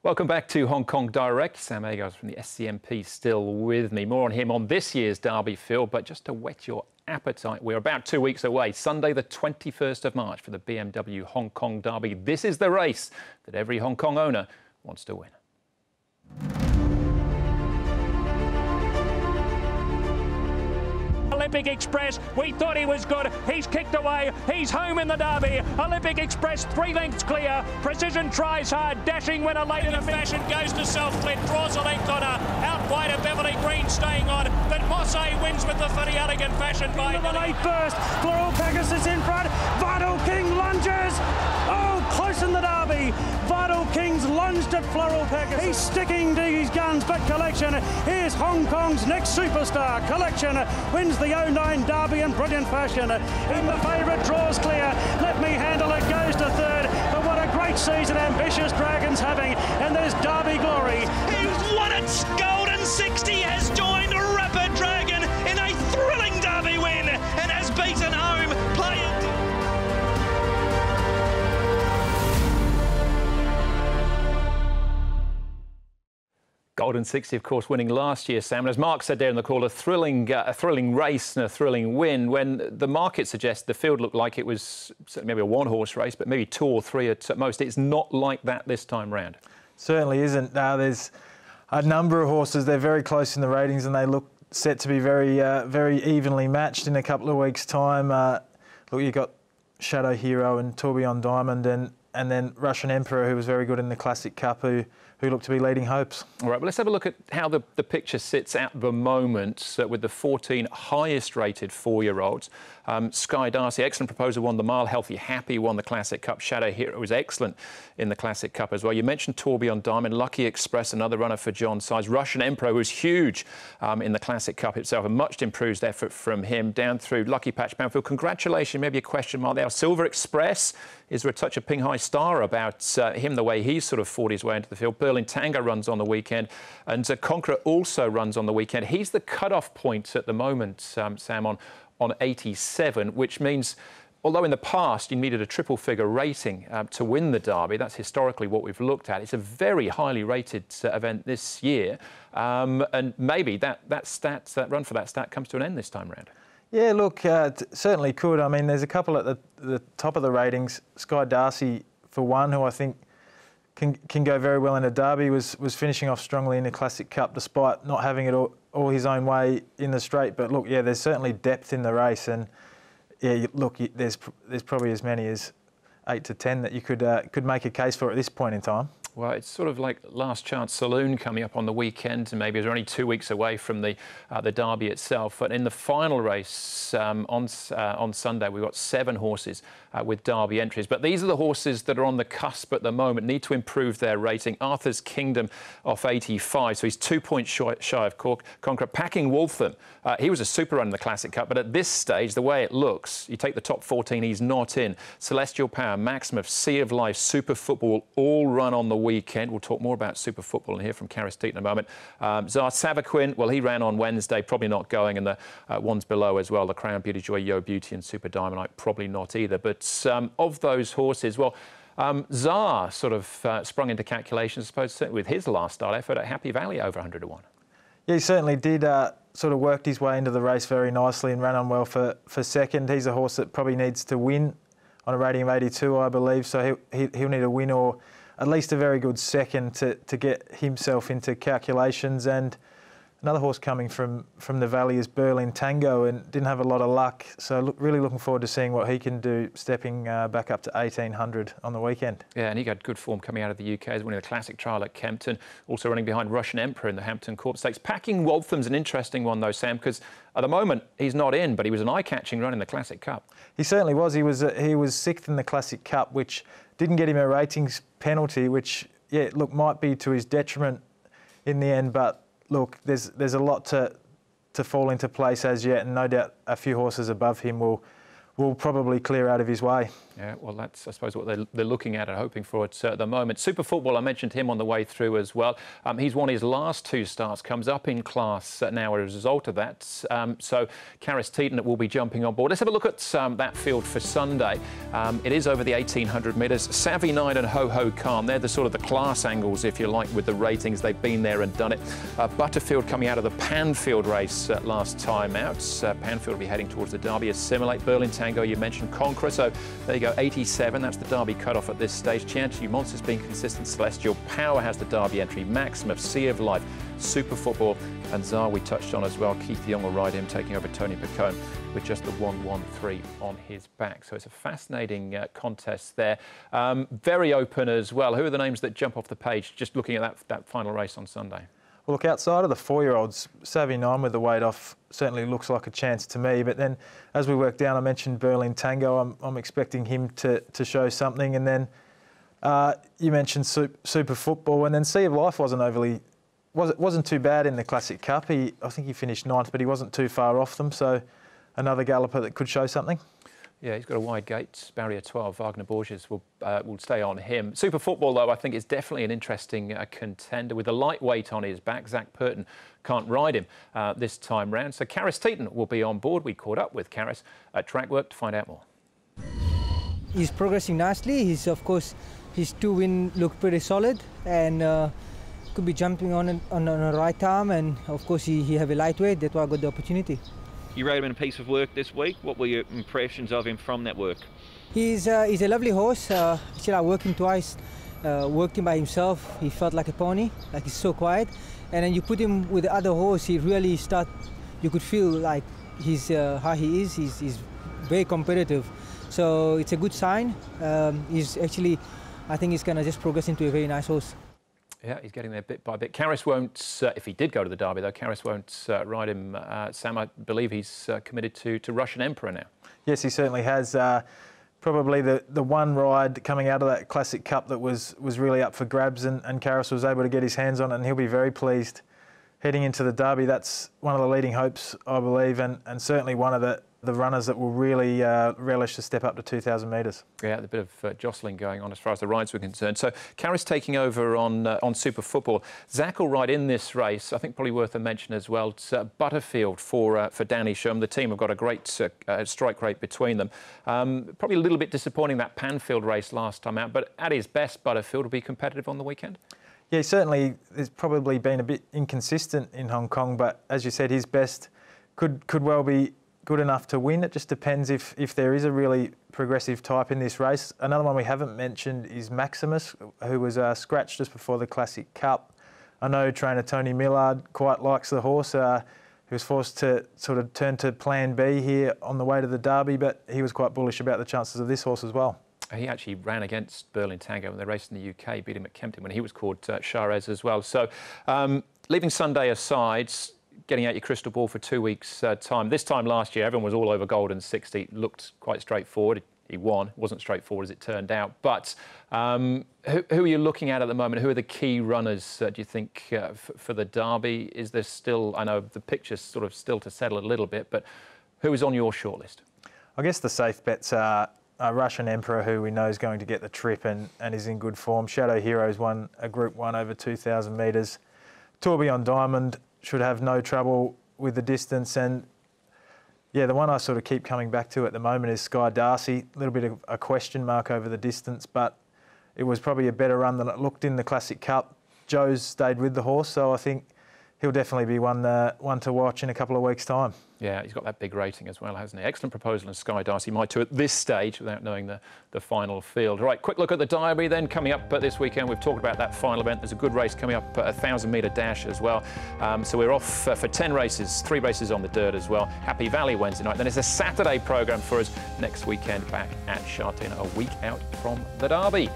Welcome back to Hong Kong Direct. Sam Agars from the SCMP still with me. More on him on this year's Derby, Phil, but just to whet your appetite, we're about 2 weeks away. Sunday the 21st of March for the BMW Hong Kong Derby. This is the race that every Hong Kong owner wants to win. Olympic Express, we thought he was good. He's kicked away. He's home in the Derby. Olympic Express 3 lengths clear. Precision tries hard. Dashing winner late in the fashion goes to self-led. Draws a length on her. Out wide of Beverly Green staying on. But Mosse wins with the Fitty Elegant fashion by the late burst. Floral Pegasus in front. Vital King lunges. Oh, close in the Derby. Vital King's lunged at Floral Pegasus. He's sticking to his guns, but Collection, here's Hong Kong's next superstar. Collection wins the 09 Derby in brilliant fashion. In the favourite, draws clear. Let Me Handle It goes to third. But what a great season Ambitious Dragon's having. And there's Derby Glory. He's won it. Golden 60 has joined Rapid Dragon in a thrilling Derby win and has beaten home player. Golden 60, of course, winning last year, Sam. And as Mark said there in the call, a thrilling race and a thrilling win. When the market suggests the field looked like it was maybe a one-horse race, but maybe 2 or 3 at most. It's not like that this time round. Certainly isn't. There's a number of horses. They're very close in the ratings, and they look set to be very evenly matched in a couple of weeks' time. Look, you've got Shadow Hero and Tourbillon Diamond, and then Russian Emperor, who was very good in the Classic Cup, who look to be leading hopes. All right, well, let's have a look at how the picture sits at the moment with the 14 highest-rated 4-year-olds. Sky Darcy, excellent proposal, won the mile. Healthy Happy won the Classic Cup. Shadow Hero was excellent in the Classic Cup as well. You mentioned Tourbillon Diamond. Lucky Express, another runner for John Size. Russian Emperor was huge in the Classic Cup itself. A much improved effort from him down through Lucky Patch Banfield. Congratulations, maybe a question mark there. Silver Express, is there a touch of Ping Hai Star about him, the way he's sort of fought his way into the field? Berlin Tango runs on the weekend, and Conqueror also runs on the weekend. He's the cut-off point at the moment, Sam, on 87, which means, although in the past you needed a triple-figure rating to win the Derby, that's historically what we've looked at. It's a very highly rated event this year, and maybe that run for that stat comes to an end this time round. Yeah, look, certainly could. I mean, there's a couple at the top of the ratings. Sky Darcy, for one, who I think can go very well in a Derby, was finishing off strongly in the Classic Cup despite not having it all his own way in the straight. But look, yeah, there's certainly depth in the race, and yeah, look, there's probably as many as 8 to 10 that you could make a case for at this point in time. Well, it's sort of like Last Chance Saloon coming up on the weekend, and maybe they're only 2 weeks away from the Derby itself. But in the final race on Sunday, we've got 7 horses with Derby entries. But these are the horses that are on the cusp at the moment, need to improve their rating. Arthur's Kingdom off 85, so he's 2 points shy of Conqueror. Packing Waltham, he was a super run in the Classic Cup, but at this stage, the way it looks, you take the top 14, he's not in. Celestial Power, Maximum, Sea of Life, Super Football, all run on the weekend. We'll talk more about Super Football and hear from Caris Teat in a moment. Tsar Savaquin, well, he ran on Wednesday, probably not going, and the ones below as well, the Crown, Beauty Joy, Yo Beauty and Super Diamond, probably not either. But of those horses, well, Tsar sort of sprung into calculations, I suppose, with his last start effort at Happy Valley over 100 to 1. Yeah, he certainly did sort of worked his way into the race very nicely and ran on well for second. He's a horse that probably needs to win on a rating of 82, I believe, so he'll need a win or at least a very good second to get himself into calculations. And another horse coming from the Valley is Berlin Tango, and didn't have a lot of luck. So really looking forward to seeing what he can do, stepping back up to 1800 on the weekend. Yeah, and he got good form coming out of the UK, as winning the Classic Trial at Kempton, also running behind Russian Emperor in the Hampton Court Stakes. Packing Waltham's an interesting one though, Sam, because at the moment he's not in, but he was an eye-catching run in the Classic Cup. He certainly was. He was 6th in the Classic Cup, which didn't get him a ratings penalty, which, yeah, look, might be to his detriment in the end, but look, there's a lot to fall into place as yet, and no doubt a few horses above him will will probably clear out of his way. Yeah, well, that's, I suppose, what they're looking at and hoping for at the moment. Super Football, I mentioned him on the way through as well. He's won his last 2 starts, comes up in class now as a result of that. So Karis Teeton will be jumping on board. Let's have a look at that field for Sunday. It is over the 1,800 metres. Savvy 9 and Ho Ho Calm, they're the sort of the class angles, if you like, with the ratings. They've been there and done it. Butterfield coming out of the Panfield race last time out. Panfield will be heading towards the Derby. Assimilate, Berlin Tango, you mentioned Conqueror. So there you go. 87, that's the Derby cut-off at this stage. Chianti Monsters being consistent. Celestial Power has the Derby entry. Maximus, Sea of Life, Super Football, and Tsar we touched on as well. Keith Young will ride him, taking over Tony Picone with just the 113 on his back. So it's a fascinating contest there. Very open as well. Who are the names that jump off the page, just looking at that final race on Sunday? Well, look, outside of the 4-year-olds, Savvy 9 with the weight off certainly looks like a chance to me. But then as we work down, I mentioned Berlin Tango. I'm expecting him to show something. And then you mentioned Super Football. And then Sea of Life wasn't too bad in the Classic Cup. I think he finished 9th, but he wasn't too far off them. So another galloper that could show something. Yeah, he's got a wide gate, barrier 12. Wagner Borges will stay on him. Super Football, though, I think is definitely an interesting contender with the lightweight on his back. Zach Purton can't ride him this time round. So Karis Teeton will be on board. We caught up with Karis at Track Work to find out more. He's progressing nicely. Of course, his 2 wins look pretty solid and could be jumping on the right arm. And of course, he have a lightweight. That's why I got the opportunity. You rode him in a piece of work this week. What were your impressions of him from that work? He's a lovely horse. Actually, I worked him twice. Worked him by himself. He felt like a pony, like he's so quiet. And then you put him with the other horse, he really you could feel like how he is. He's very competitive. So it's a good sign. He's actually, I think he's going to just progress into a very nice horse. Yeah, he's getting there bit by bit. Karis won't, if he did go to the Derby, though, Karis won't ride him. Sam, I believe he's committed to Russian Emperor now. Yes, he certainly has. Probably the one ride coming out of that Classic Cup that was really up for grabs, and Karis was able to get his hands on it, and he'll be very pleased heading into the Derby. That's one of the leading hopes, I believe, and certainly one of the runners that will really relish the step up to 2,000 metres. Yeah, a bit of jostling going on as far as the rides were concerned. So Karis taking over on Super Football. Zach will ride in this race. I think probably worth a mention as well. It's Butterfield for Danny Jeune. The team have got a great strike rate between them. Probably a little bit disappointing that Panfield race last time out, but at his best, Butterfield will be competitive on the weekend. Yeah, certainly has probably been a bit inconsistent in Hong Kong, but as you said, his best could well be good enough to win. It just depends if there is a really progressive type in this race. Another one we haven't mentioned is Maximus, who was scratched just before the Classic Cup. I know trainer Tony Millard quite likes the horse. He was forced to sort of turn to plan B here on the way to the Derby, but he was quite bullish about the chances of this horse as well. He actually ran against Berlin Tango when they raced in the UK, beat him at Kempton when he was called Charez as well. So leaving Sunday aside, getting out your crystal ball for 2 weeks' time. This time last year, everyone was all over Golden 60. It looked quite straightforward. He won. It wasn't straightforward as it turned out. But who are you looking at the moment? Who are the key runners, do you think, for the Derby? Is there still, I know the picture's sort of still to settle a little bit, but who is on your shortlist? I guess the safe bets are Russian Emperor, who we know is going to get the trip and is in good form. Shadow Heroes won a Group 1 over 2,000 metres. Tourbillon Diamond should have no trouble with the distance. And yeah, the one I sort of keep coming back to at the moment is Sky Darcy. A little bit of a question mark over the distance, but it was probably a better run than it looked in the Classic Cup. Joe's stayed with the horse, so I think he'll definitely be one to watch in a couple of weeks' time. Yeah, he's got that big rating as well, hasn't he? Excellent proposal in Sky Darcy. My two at this stage without knowing the final field. Right, quick look at the Derby then coming up this weekend. We've talked about that final event. There's a good race coming up, a 1,000-metre dash as well. So we're off for 10 races, 3 races on the dirt as well. Happy Valley Wednesday night. Then it's a Saturday programme for us next weekend back at Shartina, a week out from the Derby.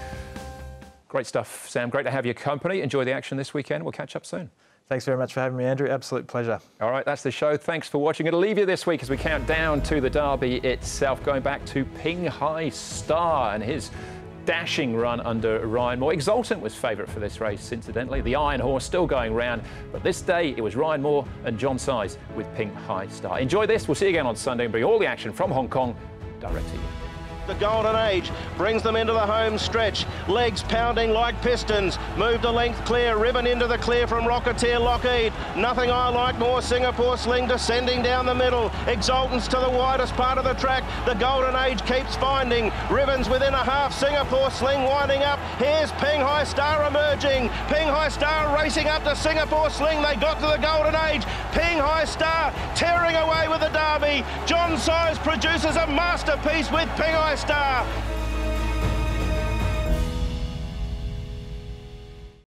Great stuff, Sam. Great to have your company. Enjoy the action this weekend. We'll catch up soon. Thanks very much for having me, Andrew. Absolute pleasure. All right, that's the show. Thanks for watching. It'll leave you this week as we count down to the Derby itself, going back to Ping Hai Star and his dashing run under Ryan Moore. Exultant was favourite for this race, incidentally. The Iron Horse still going round, but this day it was Ryan Moore and John Size with Ping Hai Star. Enjoy this. We'll see you again on Sunday and bring all the action from Hong Kong direct to you. The Golden Age brings them into the home stretch. Legs pounding like pistons. Moved a length clear. Ribbon into the clear from Rocketeer Lockheed. Nothing I like more. Singapore Sling descending down the middle. Exultance to the widest part of the track. The Golden Age keeps finding. Ribbons within a half. Singapore Sling winding up. Here's Ping Hai Star emerging. Ping Hai Star racing up to Singapore Sling. They got to the Golden Age. Ping Hai Star tearing away with the Derby. John Size produces a masterpiece with Ping Hai Star.